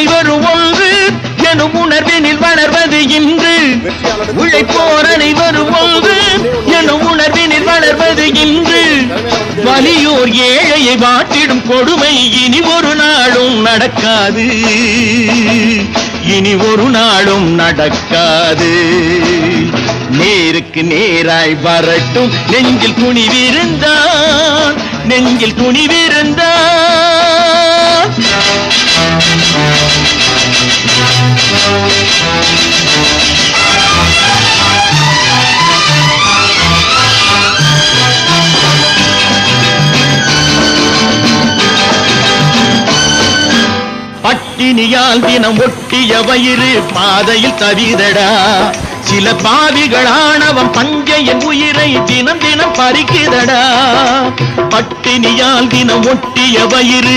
அனைவரும் ஒன்று எனும் உணர்வினில் வளர்வது இன்று. உழைப்போர் அனைவரும் ஒன்று எனும் உணர்வினில் வளர்வது இன்று. வலியோர் ஏழையை வாட்டிடும் கொடுமை இனி ஒரு நாளும் நடக்காது, இனி ஒரு நாளும் நடக்காது. நேருக்கு நேராய் வரட்டும் நெஞ்சில் துணிவிருந்தான், நெஞ்சில் துணிவிருந்தான். பட்டினியால் தினம் ஒட்டிய வயிறு பாதையில் தவிதடா. சில பாவிகளானவன் பஞ்சையின் உயிரை தினம் தினம் பறிக்குதடா. பட்டினியால் தினம் ஒட்டிய வயிறு